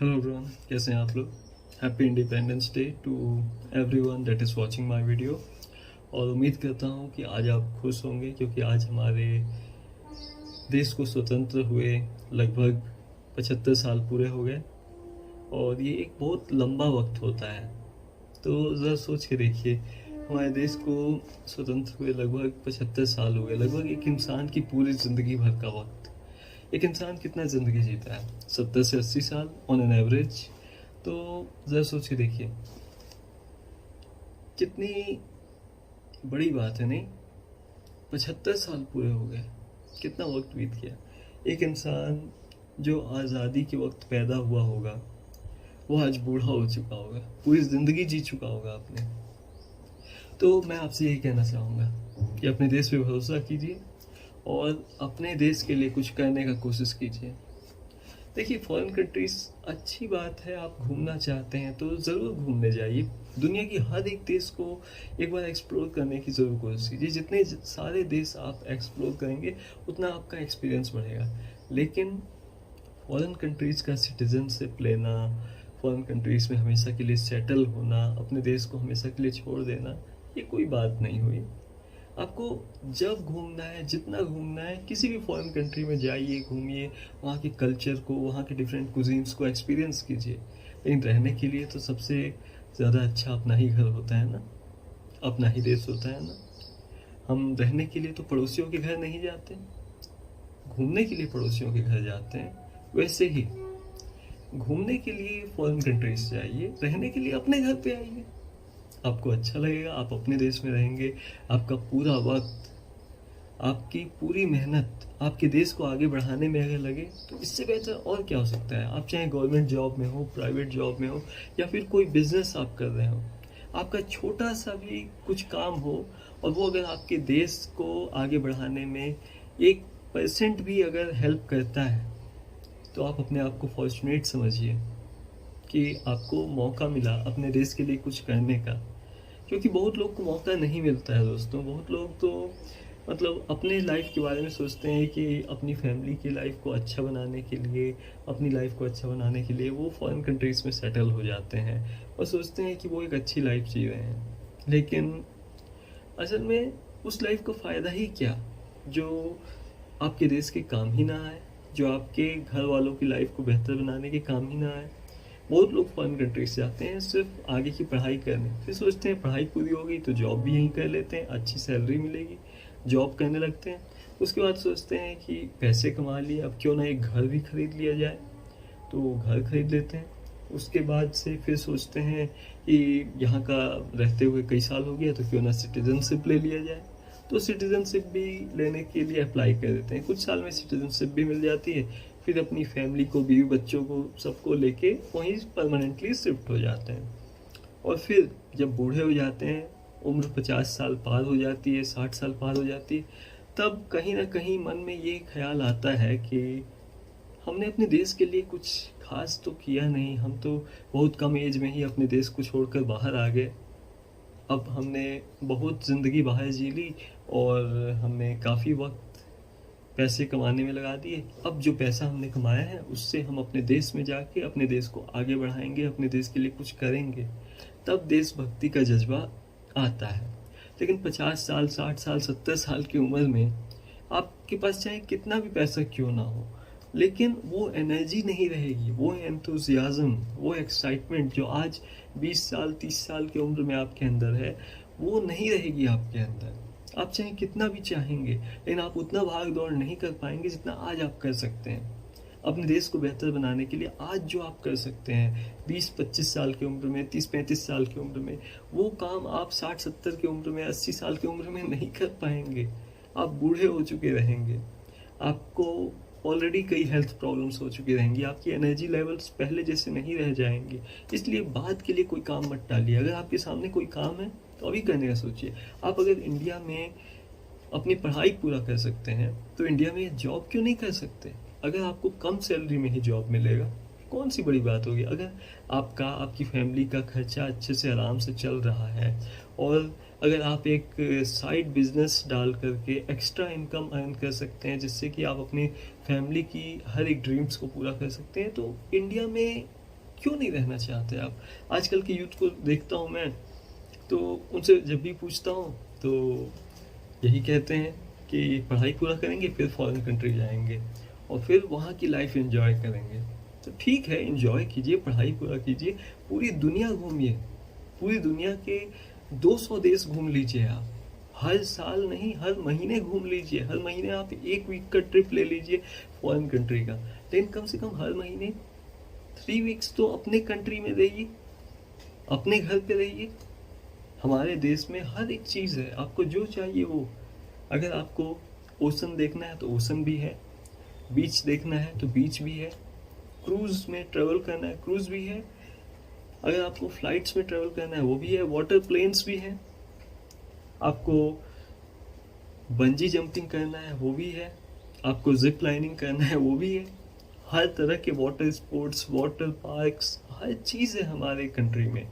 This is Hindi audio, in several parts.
हेलो एवरीवन, कैसे हैं आप लोग। Happy independence day to everyone that is watching my video. और उम्मीद करता हूं कि आज आप खुश होंगे क्योंकि आज हमारे देश को स्वतंत्र हुए लगभग 75 साल पूरे हो गए। और ये एक बहुत लंबा वक्त होता है। तो ज़रा सोच के देखिए, हमारे देश को स्वतंत्र हुए लगभग 75 साल हो गए। लगभग एक इंसान की पूरी ज़िंदगी भर का वक्त। एक इंसान कितना ज़िंदगी जीता है? 70 से 80 साल ऑन एन एवरेज। तो ज़रा सोच के देखिए, कितनी बड़ी बात है नहीं? 75 साल पूरे हो गए, कितना वक्त बीत गया। एक इंसान जो आज़ादी के वक्त पैदा हुआ होगा, वो आज बूढ़ा हो चुका होगा, पूरी ज़िंदगी जी चुका होगा आपने। तो मैं आपसे यही कहना चाहूँगा कि अपने देश पे भरोसा कीजिए और अपने देश के लिए कुछ करने का कोशिश कीजिए। देखिए, फॉरेन कंट्रीज अच्छी बात है, आप घूमना चाहते हैं तो ज़रूर घूमने जाइए। दुनिया की हर एक देश को एक बार एक्सप्लोर करने की ज़रूर कोशिश कीजिए। जितने सारे देश आप एक्सप्लोर करेंगे उतना आपका एक्सपीरियंस बढ़ेगा। लेकिन फॉरेन कंट्रीज़ का सिटीजनशिप लेना, फॉरेन कंट्रीज़ में हमेशा के लिए सेटल होना, अपने देश को हमेशा के लिए छोड़ देना, ये कोई बात नहीं हुई। आपको जब घूमना है, जितना घूमना है, किसी भी फॉरेन कंट्री में जाइए, घूमिए, वहाँ के कल्चर को, वहाँ के डिफरेंट कुजीन्स को एक्सपीरियंस कीजिए। लेकिन रहने के लिए तो सबसे ज़्यादा अच्छा अपना ही घर होता है ना, अपना ही देश होता है ना। हम रहने के लिए तो पड़ोसियों के घर नहीं जाते, घूमने के लिए पड़ोसियों के घर जाते हैं। वैसे ही घूमने के लिए फॉरेन कंट्रीज जाइए, रहने के लिए अपने घर पे आइए। आपको अच्छा लगेगा, आप अपने देश में रहेंगे। आपका पूरा वक्त, आपकी पूरी मेहनत आपके देश को आगे बढ़ाने में अगर लगे तो इससे बेहतर और क्या हो सकता है। आप चाहे गवर्नमेंट जॉब में हो, प्राइवेट जॉब में हो, या फिर कोई बिजनेस आप कर रहे हो, आपका छोटा सा भी कुछ काम हो और वो अगर आपके देश को आगे बढ़ाने में 1% भी अगर हेल्प करता है तो आप अपने आप को फॉर्चुनेट समझिए कि आपको मौका मिला अपने देश के लिए कुछ करने का। क्योंकि बहुत लोग को मौका नहीं मिलता है दोस्तों। बहुत लोग तो मतलब अपने लाइफ के बारे में सोचते हैं कि अपनी फैमिली की लाइफ को अच्छा बनाने के लिए, अपनी लाइफ को अच्छा बनाने के लिए वो फॉरेन कंट्रीज़ में सेटल हो जाते हैं और सोचते हैं कि वो एक अच्छी लाइफ जी रहे हैं। लेकिन असल में उस लाइफ का फ़ायदा ही क्या, जो आपके देश के काम ही ना आए, जो आपके घर वालों की लाइफ को बेहतर बनाने के काम ही ना आए। बहुत लोग फॉरेन कंट्रीज जाते हैं सिर्फ आगे की पढ़ाई करने, फिर सोचते हैं पढ़ाई पूरी हो गई तो जॉब भी यहीं कर लेते हैं, अच्छी सैलरी मिलेगी, जॉब करने लगते हैं। उसके बाद सोचते हैं कि पैसे कमा लिए, अब क्यों ना एक घर भी खरीद लिया जाए, तो घर खरीद लेते हैं। उसके बाद से फिर सोचते हैं कि यहाँ का रहते हुए कई साल हो गया तो क्यों ना सिटीजनशिप ले लिया जाए, तो सिटीजनशिप भी लेने के लिए अप्लाई कर देते हैं। कुछ साल में सिटीजनशिप भी मिल जाती है, फिर अपनी फैमिली को, बीवी बच्चों को, सबको लेके वहीं परमानेंटली शिफ्ट हो जाते हैं। और फिर जब बूढ़े हो जाते हैं, उम्र 50 साल पार हो जाती है, 60 साल पार हो जाती है, तब कहीं ना कहीं मन में ये ख्याल आता है कि हमने अपने देश के लिए कुछ खास तो किया नहीं। हम तो बहुत कम एज में ही अपने देश को छोड़कर बाहर आ गए। अब हमने बहुत ज़िंदगी बाहर जी ली और हमने काफ़ी वक्त पैसे कमाने में लगा दिए। अब जो पैसा हमने कमाया है उससे हम अपने देश में जाके अपने देश को आगे बढ़ाएंगे, अपने देश के लिए कुछ करेंगे, तब देशभक्ति का जज्बा आता है। लेकिन 50 साल, 60 साल, 70 साल की उम्र में आपके पास चाहे कितना भी पैसा क्यों ना हो, लेकिन वो एनर्जी नहीं रहेगी, वो एंथुजियाज्म, वो एक्साइटमेंट जो आज 20 साल, 30 साल की उम्र में आपके अंदर है, वो नहीं रहेगी आपके अंदर। आप चाहे कितना भी चाहेंगे, लेकिन आप उतना भाग दौड़ नहीं कर पाएंगे जितना आज आप कर सकते हैं। अपने देश को बेहतर बनाने के लिए आज जो आप कर सकते हैं 20-25 साल की उम्र में, 30-35 साल की उम्र में, वो काम आप 60-70 की उम्र में, 80 साल की उम्र में नहीं कर पाएंगे। आप बूढ़े हो चुके रहेंगे, आपको ऑलरेडी कई हेल्थ प्रॉब्लम्स हो चुकी रहेंगी, आपकी एनर्जी लेवल्स पहले जैसे नहीं रह जाएंगे। इसलिए बाद के लिए कोई काम मत टालिए। अगर आपके सामने कोई काम है तो अभी करने का सोचिए। आप अगर इंडिया में अपनी पढ़ाई पूरा कर सकते हैं तो इंडिया में जॉब क्यों नहीं कर सकते? अगर आपको कम सैलरी में ही जॉब मिलेगा, कौन सी बड़ी बात होगी? अगर आपकी फैमिली का खर्चा अच्छे से आराम से चल रहा है और अगर आप एक साइड बिजनेस डाल करके एक्स्ट्रा इनकम अर्न कर सकते हैं, जिससे कि आप अपनी फैमिली की हर एक ड्रीम्स को पूरा कर सकते हैं, तो इंडिया में क्यों नहीं रहना चाहते आप? आजकल के यूथ को देखता हूँ मैं, तो उनसे जब भी पूछता हूँ तो यही कहते हैं कि पढ़ाई पूरा करेंगे फिर फॉरेन कंट्री जाएंगे और फिर वहाँ की लाइफ एंजॉय करेंगे। तो ठीक है, एंजॉय कीजिए, पढ़ाई पूरा कीजिए, पूरी दुनिया घूमिए, पूरी दुनिया के 200 देश घूम लीजिए आप। हर साल नहीं, हर महीने घूम लीजिए, हर महीने आप 1 वीक का ट्रिप ले लीजिए फॉरेन कंट्री का, लेकिन कम से कम हर महीने 3 वीक्स तो अपने कंट्री में रहिए, अपने घर पे रहिए। हमारे देश में हर एक चीज़ है, आपको जो चाहिए वो। अगर आपको ओशन देखना है तो ओशन भी है, बीच देखना है तो बीच भी है, क्रूज़ में ट्रेवल करना है क्रूज़ भी है, अगर आपको फ्लाइट्स में ट्रेवल करना है वो भी है, वाटर प्लेन्स भी हैं, आपको बंजी जंपिंग करना है वो भी है, आपको जिप लाइनिंग करना है वो भी है। हर तरह के वाटर स्पोर्ट्स, वाटर पार्क्स, हर चीज़ है हमारे कंट्री में।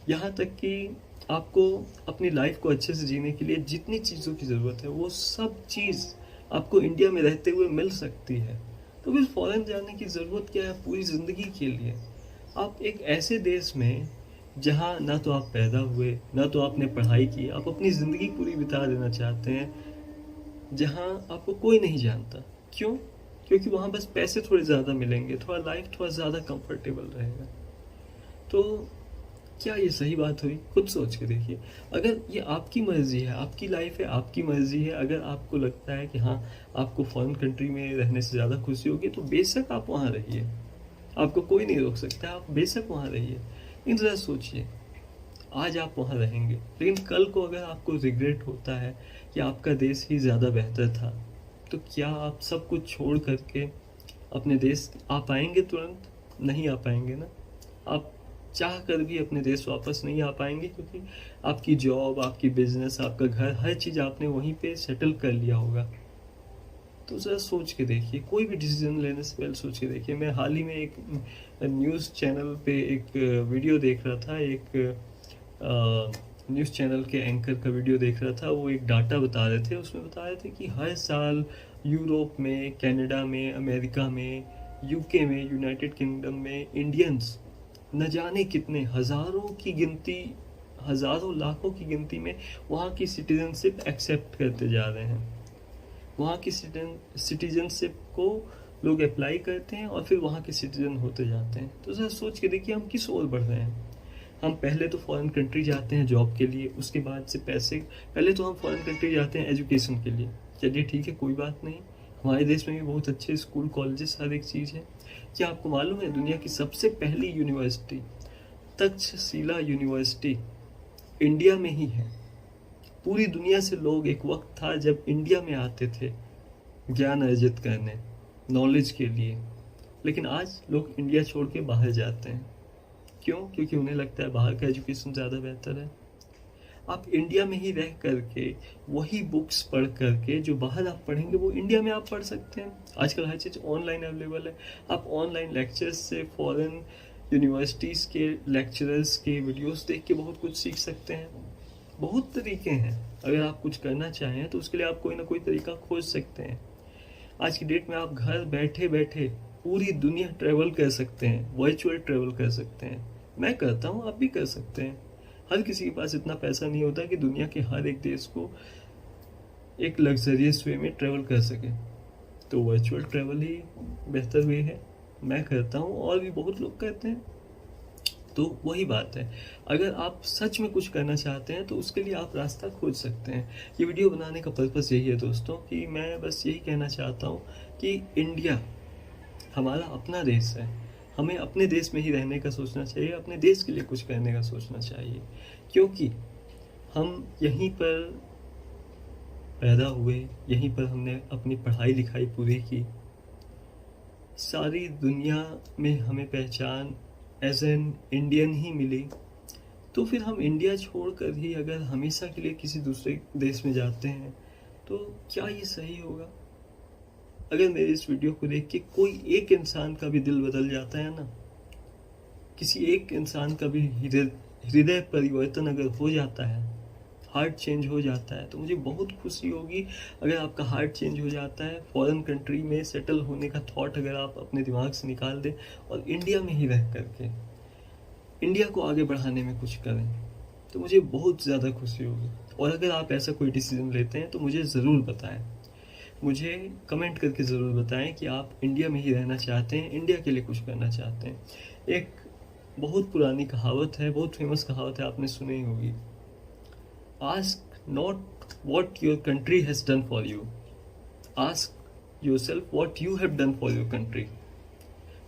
यहाँ तक कि आपको अपनी लाइफ को अच्छे से जीने के लिए जितनी चीज़ों की ज़रूरत है वो सब चीज़ आपको इंडिया में रहते हुए मिल सकती है। तो फिर फॉरेन जाने की ज़रूरत क्या है पूरी ज़िंदगी के लिए? आप एक ऐसे देश में जहाँ ना तो आप पैदा हुए, ना तो आपने पढ़ाई की, आप अपनी ज़िंदगी पूरी बिता देना चाहते हैं, जहाँ आपको कोई नहीं जानता। क्यों? क्योंकि वहाँ बस पैसे थोड़े ज़्यादा मिलेंगे, थोड़ा लाइफ थोड़ा ज़्यादा कंफर्टेबल रहेगा। तो क्या ये सही बात हुई? खुद सोच के देखिए। अगर ये आपकी मर्जी है, आपकी लाइफ है, आपकी मर्जी है, अगर आपको लगता है कि हाँ आपको फॉरेन कंट्री में रहने से ज़्यादा खुशी होगी तो बेशक आप वहाँ रहिए, आपको कोई नहीं रोक सकता, आप बेशक वहाँ रहिए। लेकिन ज़रा सोचिए, आज आप वहाँ रहेंगे लेकिन कल को अगर आपको रिग्रेट होता है कि आपका देश ही ज़्यादा बेहतर था, तो क्या आप सब कुछ छोड़ करके अपने देश आ पाएंगे? तुरंत नहीं आ पाएंगे ना। आप चाह कर भी अपने देश वापस नहीं आ पाएंगे, क्योंकि आपकी जॉब, आपकी बिजनेस, आपका घर, हर चीज़ आपने वहीं पे सेटल कर लिया होगा। तो ज़रा सोच के देखिए, कोई भी डिसीजन लेने से पहले सोच के देखिए। मैं हाल ही में एक न्यूज़ चैनल पे एक वीडियो देख रहा था, एक न्यूज़ चैनल के एंकर का वीडियो देख रहा था। वो एक डाटा बता रहे थे, उसमें बता रहे थे कि हर साल यूरोप में, कनाडा में, अमेरिका में, यूके में, यूनाइटेड किंगडम में इंडियंस न जाने कितने हज़ारों की गिनती, हज़ारों लाखों की गिनती में वहाँ की सिटीजनशिप एक्सेप्ट करते जा रहे हैं। वहाँ की सिटीजनशिप को लोग अप्लाई करते हैं और फिर वहाँ के सिटीजन होते जाते हैं। तो ज़रा सोच के देखिए हम किस ओर बढ़ रहे हैं। हम पहले तो फॉरेन कंट्री जाते हैं जॉब के लिए, उसके बाद से पैसे, पहले तो हम फॉरेन कंट्री जाते हैं एजुकेशन के लिए। चलिए ठीक है, कोई बात नहीं, हमारे देश में भी बहुत अच्छे स्कूल, कॉलेजेस, हर एक चीज़ है। क्या आपको मालूम है दुनिया की सबसे पहली यूनिवर्सिटी, तक्षशिला यूनिवर्सिटी, इंडिया में ही है? पूरी दुनिया से लोग, एक वक्त था जब इंडिया में आते थे ज्ञान अर्जित करने, नॉलेज के लिए, लेकिन आज लोग इंडिया छोड़ के बाहर जाते हैं। क्यों? क्योंकि उन्हें लगता है बाहर का एजुकेशन ज़्यादा बेहतर है। आप इंडिया में ही रह करके वही बुक्स पढ़ करके जो बाहर आप पढ़ेंगे वो इंडिया में आप पढ़ सकते हैं। आजकल हर चीज़ ऑनलाइन अवेलेबल है। आप ऑनलाइन लेक्चर्स से, फॉरेन यूनिवर्सिटीज़ के लेक्चरर्स के वीडियोस देख के बहुत कुछ सीख सकते हैं। बहुत तरीके हैं, अगर आप कुछ करना चाहें तो उसके लिए आप कोई ना कोई तरीका खोज सकते हैं। आज की डेट में आप घर बैठे बैठे पूरी दुनिया ट्रैवल कर सकते हैं, वर्चुअल ट्रैवल कर सकते हैं। मैं करता हूँ, आप भी कर सकते हैं। हर किसी के पास इतना पैसा नहीं होता कि दुनिया के हर एक देश को एक लग्जरियस वे में ट्रैवल कर सके, तो वर्चुअल ट्रैवल ही बेहतर वे है। मैं करता हूँ और भी बहुत लोग करते हैं। तो वही बात है, अगर आप सच में कुछ करना चाहते हैं तो उसके लिए आप रास्ता खोज सकते हैं। ये वीडियो बनाने का पर्पस यही है दोस्तों, कि मैं बस यही कहना चाहता हूँ कि इंडिया हमारा अपना देश है, हमें अपने देश में ही रहने का सोचना चाहिए, अपने देश के लिए कुछ करने का सोचना चाहिए, क्योंकि हम यहीं पर पैदा हुए, यहीं पर हमने अपनी पढ़ाई लिखाई पूरी की, सारी दुनिया में हमें पहचान एज एन इंडियन ही मिली। तो फिर हम इंडिया छोड़कर ही अगर हमेशा के लिए किसी दूसरे देश में जाते हैं तो क्या ये सही होगा? अगर मेरे इस वीडियो को देख के कोई एक इंसान का भी दिल बदल जाता है ना, किसी एक इंसान का भी हृदय परिवर्तन अगर हो जाता है, हार्ट चेंज हो जाता है तो मुझे बहुत खुशी होगी अगर आपका हार्ट चेंज हो जाता है, फॉरेन कंट्री में सेटल होने का थॉट अगर आप अपने दिमाग से निकाल दें और इंडिया में ही रह करके इंडिया को आगे बढ़ाने में कुछ करें, तो मुझे बहुत ज़्यादा खुशी होगी। और अगर आप ऐसा कोई डिसीजन लेते हैं तो मुझे ज़रूर बताएं, मुझे कमेंट करके ज़रूर बताएं कि आप इंडिया में ही रहना चाहते हैं, इंडिया के लिए कुछ करना चाहते हैं। एक बहुत पुरानी कहावत है, बहुत फेमस कहावत है, आपने सुनी होगी, ask not what your country has done for you, ask your self what you have done for your country.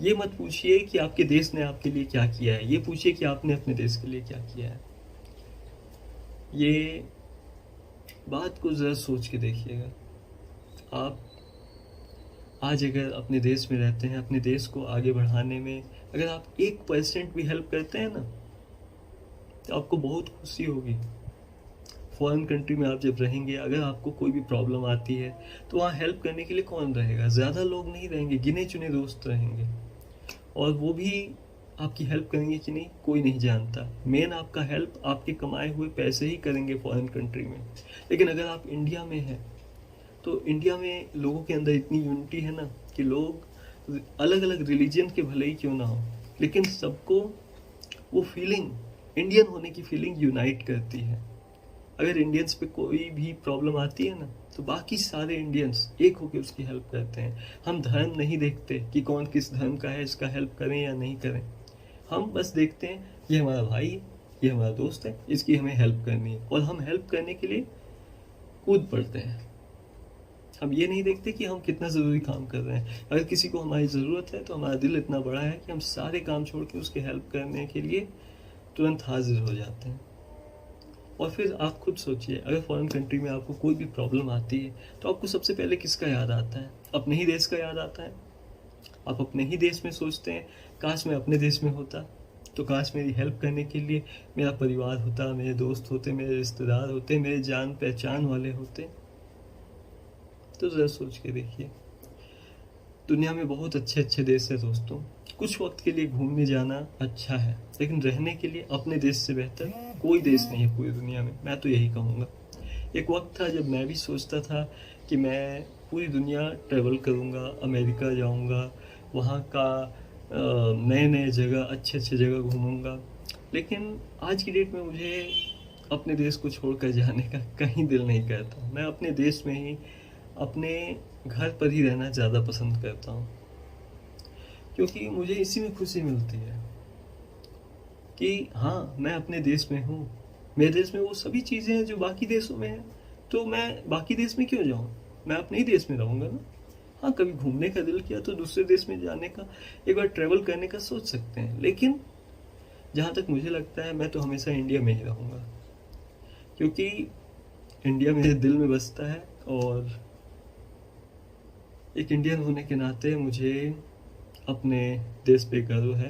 ये मत पूछिए कि आपके देश ने आपके लिए क्या किया है, ये पूछिए कि आपने अपने देश के लिए क्या किया है। ये बात को ज़रा सोच के देखिएगा। आप आज अगर अपने देश में रहते हैं, अपने देश को आगे बढ़ाने में अगर आप 1% भी हेल्प करते हैं ना, तो आपको बहुत खुशी होगी। फॉरेन कंट्री में आप जब रहेंगे, अगर आपको कोई भी प्रॉब्लम आती है तो वहाँ हेल्प करने के लिए कौन रहेगा? ज़्यादा लोग नहीं रहेंगे, गिने चुने दोस्त रहेंगे, और वो भी आपकी हेल्प करेंगे कि नहीं कोई नहीं जानता। मेन आपका हेल्प आपके कमाए हुए पैसे ही करेंगे फॉरेन कंट्री में। लेकिन अगर आप इंडिया में हैं तो इंडिया में लोगों के अंदर इतनी यूनिटी है ना कि लोग अलग अलग रिलीजन के भले ही क्यों ना हो, लेकिन सबको वो फीलिंग, इंडियन होने की फीलिंग यूनाइट करती है। अगर इंडियंस पे कोई भी प्रॉब्लम आती है ना तो बाकी सारे इंडियंस एक होकर उसकी हेल्प करते हैं। हम धर्म नहीं देखते कि कौन किस धर्म का है, इसका हेल्प करें या नहीं करें। हम बस देखते हैं ये हमारा भाई है, ये हमारा दोस्त है, इसकी हमें हेल्प करनी है, और हम हेल्प करने के लिए कूद पड़ते हैं। हम ये नहीं देखते कि हम कितना ज़रूरी काम कर रहे हैं। अगर किसी को हमारी ज़रूरत है तो हमारा दिल इतना बड़ा है कि हम सारे काम छोड़ के उसकी हेल्प करने के लिए तुरंत हाजिर हो जाते हैं। और फिर आप खुद सोचिए, अगर फॉरेन कंट्री में आपको कोई भी प्रॉब्लम आती है तो आपको सबसे पहले किसका याद आता है? अपने ही देश का याद आता है। आप अपने ही देश में सोचते हैं काश मैं अपने देश में होता, तो काश मेरी हेल्प करने के लिए मेरा परिवार होता, मेरे दोस्त होते, मेरे रिश्तेदार होते, मेरे जान पहचान वाले होते। तो ज़रा सोच के देखिए, दुनिया में बहुत अच्छे अच्छे देश है दोस्तों। कुछ वक्त के लिए घूमने जाना अच्छा है, लेकिन रहने के लिए अपने देश से बेहतर कोई देश नहीं है पूरी दुनिया में। मैं तो यही कहूँगा। एक वक्त था जब मैं भी सोचता था कि मैं पूरी दुनिया ट्रैवल करूँगा, अमेरिका जाऊँगा, वहाँ का नए नए जगह, अच्छे अच्छे जगह घूमूँगा। लेकिन आज की डेट में मुझे अपने देश को छोड़कर जाने का कहीं दिल नहीं करता। मैं अपने देश में ही, अपने घर पर ही रहना ज़्यादा पसंद करता हूँ, क्योंकि मुझे इसी में खुशी मिलती है कि हाँ, मैं अपने देश में हूँ, मेरे देश में वो सभी चीज़ें हैं जो बाकी देशों में हैं, तो मैं बाकी देश में क्यों जाऊँ? मैं अपने ही देश में रहूँगा ना। हाँ, कभी घूमने का दिल किया तो दूसरे देश में जाने का, एक बार ट्रैवल करने का सोच सकते हैं, लेकिन जहाँ तक मुझे लगता है मैं तो हमेशा इंडिया में ही रहूँगा, क्योंकि इंडिया मेरे दिल में बसता है। और एक इंडियन होने के नाते मुझे अपने देश पे गर्व है।